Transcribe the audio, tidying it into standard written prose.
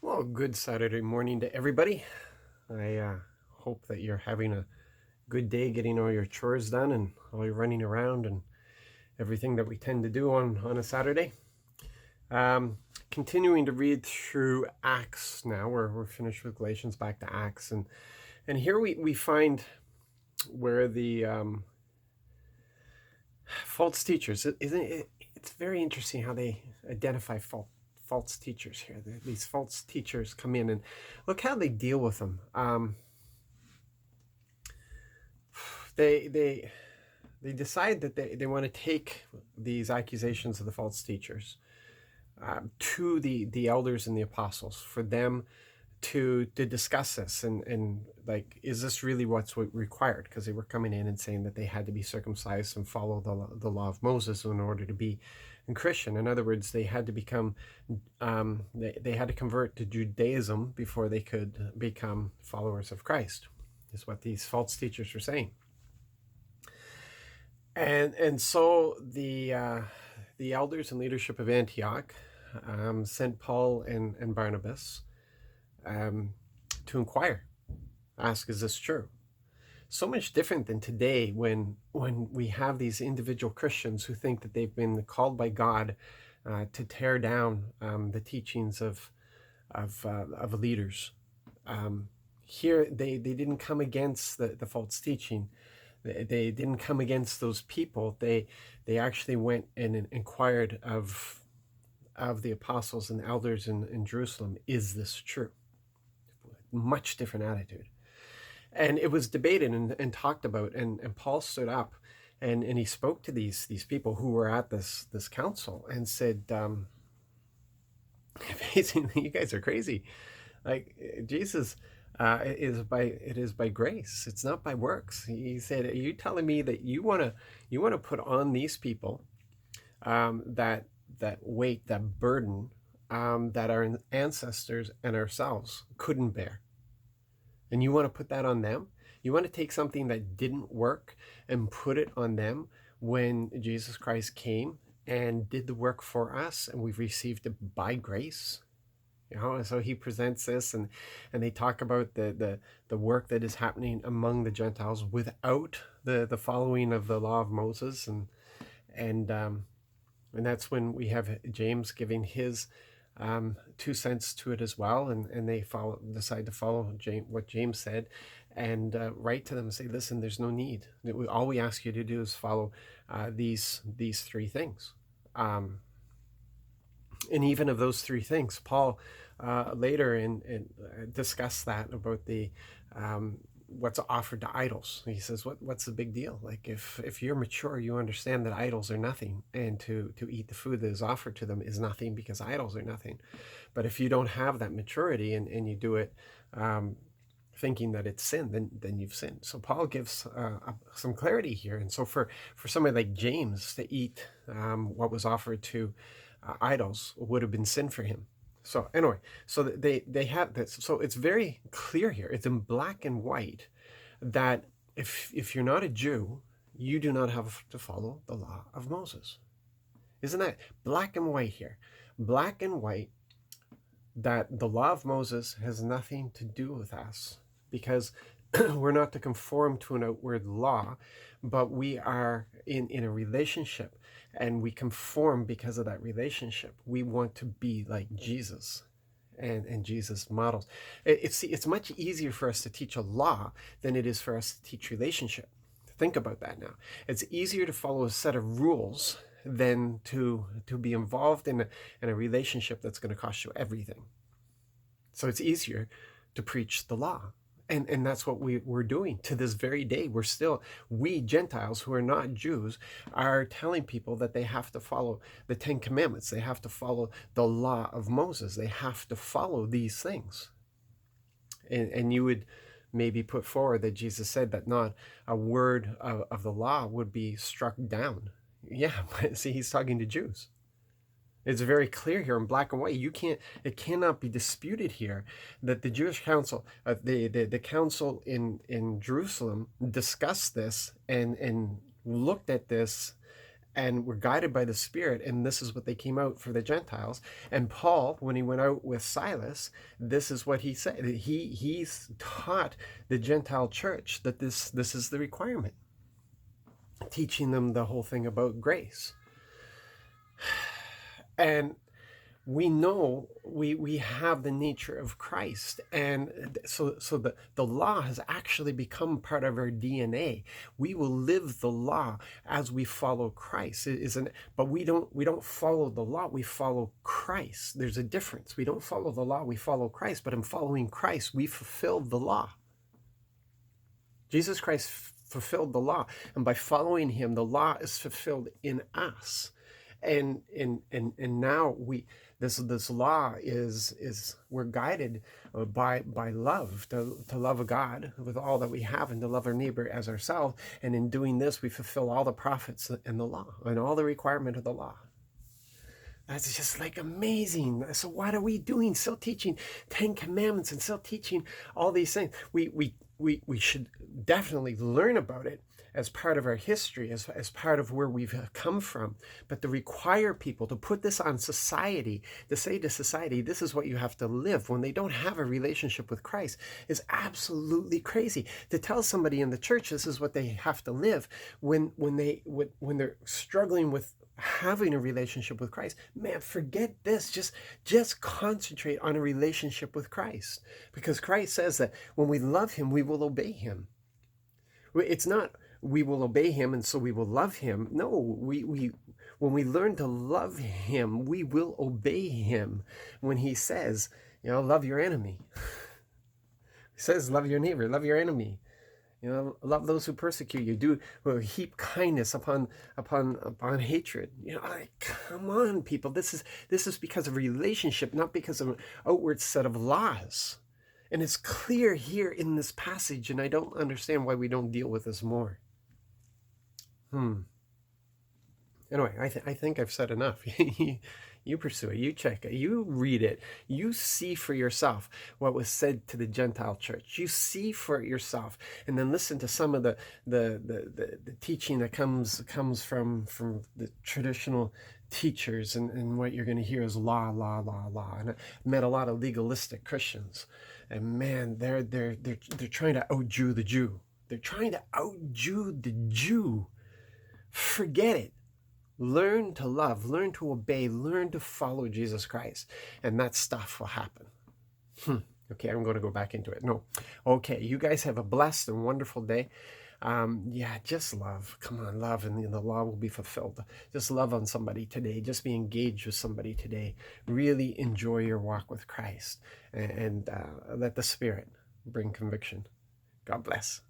Well, good Saturday morning to everybody. I hope that you're having a good day getting all your chores done and all your running around and everything that we tend to do on a Saturday. Um, Continuing to read through Acts now. We're finished with Galatians, back to Acts. And here we find where the false teachers, isn't it? It's very interesting how they identify false teachers here. These false teachers come in and look how they deal with them. They decide that they want to take these accusations of the false teachers to the elders and the apostles for them to discuss this and like, is this really what's required? Because they were coming in and saying that they had to be circumcised and follow the law of Moses in order to be a Christian. In other words, they had to become they had to convert to Judaism before they could become followers of Christ, is what these false teachers were saying. And so the elders and leadership of Antioch sent Paul and Barnabas to inquire, ask, is this true? So much different than today when we have these individual Christians who think that they've been called by God to tear down the teachings of leaders. Here they didn't come against the false teaching. They didn't come against those people. They actually went and inquired of the apostles and elders in Jerusalem, is this true? Much different attitude. And it was debated and talked about, and Paul stood up and he spoke to these people who were at this council and said, basically, you guys are crazy. Like, Jesus it is by grace. It's not by works. He said, are you telling me that you want to put on these people that weight, that burden that our ancestors and ourselves couldn't bear, and you want to put that on them? You want to take something that didn't work and put it on them when Jesus Christ came and did the work for us, and we've received it by grace? So he presents this, and they talk about the work that is happening among the Gentiles without the following of the law of Moses, and that's when we have James giving his 2 cents to it as well, and they decide to follow what James said, and write to them and say, listen, there's no need. All we ask you to do is follow these three things. And even of those three things, Paul later in discussed that about the what's offered to idols. He says, what's the big deal? Like, if you're mature, you understand that idols are nothing, and to eat the food that is offered to them is nothing, because idols are nothing. But if you don't have that maturity and you do it thinking that it's sin, then you've sinned. So Paul gives some clarity here. And so for somebody like James to eat what was offered to idols would have been sin for him. So anyway, so they have this. So it's very clear here. It's in black and white that if you're not a Jew, you do not have to follow the law of Moses. Isn't that black and white here? Black and white, that the law of Moses has nothing to do with us, because we're not to conform to an outward law, but we are in a relationship, and we conform because of that relationship. We want to be like Jesus and Jesus models. It's much easier for us to teach a law than it is for us to teach relationship. Think about that now. It's easier to follow a set of rules than to be involved in a relationship that's going to cost you everything. So it's easier to preach the law. And that's what we're doing to this very day. We Gentiles who are not Jews are telling people that they have to follow the 10 Commandments. They have to follow the law of Moses. They have to follow these things. And you would maybe put forward that Jesus said that not a word of the law would be struck down. Yeah, but see, he's talking to Jews. It's very clear here in black and white. It cannot be disputed here that the Jewish council, the council in Jerusalem, discussed this and looked at this and were guided by the Spirit, and this is what they came out for the Gentiles. And Paul, when he went out with Silas, this is what he said. He's taught the Gentile church that this is the requirement, teaching them the whole thing about grace. And we know we have the nature of Christ, and so the law has actually become part of our DNA. We will live the law as we follow Christ. It isn't, but we don't follow the law. We follow Christ. There's a difference. We don't follow the law. We follow Christ. But in following Christ, we fulfill the law. Jesus Christ fulfilled the law, and by following Him, the law is fulfilled in us. And now this law is we're guided by love, to love God with all that we have, and to love our neighbor as ourselves. And in doing this, we fulfill all the prophets and the law and all the requirement of the law. That's just like amazing. So what are we doing? Still teaching 10 commandments and still teaching all these things. We should definitely learn about it as part of our history, as part of where we've come from. But to require people to put this on society, to say to society, this is what you have to live when they don't have a relationship with Christ, is absolutely crazy. To tell somebody in the church this is what they have to live when they're struggling with having a relationship with Christ, man, forget this. Just concentrate on a relationship with Christ, because Christ says that when we love Him, we will obey Him. It's not we will obey Him and so we will love Him. No, when we learn to love Him, we will obey Him. When He says, love your enemy. He says, love your neighbor, love your enemy. Love those who persecute you. Do heap kindness upon hatred. Come on, people. This is because of relationship, not because of an outward set of laws. And it's clear here in this passage, and I don't understand why we don't deal with this more. Anyway, I think I've said enough. You pursue it, you check it, you read it, you see for yourself what was said to the Gentile church. You see for yourself, and then listen to some of the teaching that comes from the traditional teachers, and what you're going to hear is law. And I met a lot of legalistic Christians, and man, they're trying to out-Jew the Jew. They're trying to out-Jew the Jew. Forget it. Learn to love, learn to obey, learn to follow Jesus Christ, and that stuff will happen. Okay, I'm going to go back into it. No. Okay, you guys have a blessed and wonderful day. Just love. Come on, love, and the law will be fulfilled. Just love on somebody today. Just be engaged with somebody today. Really enjoy your walk with Christ, and let the Spirit bring conviction. God bless.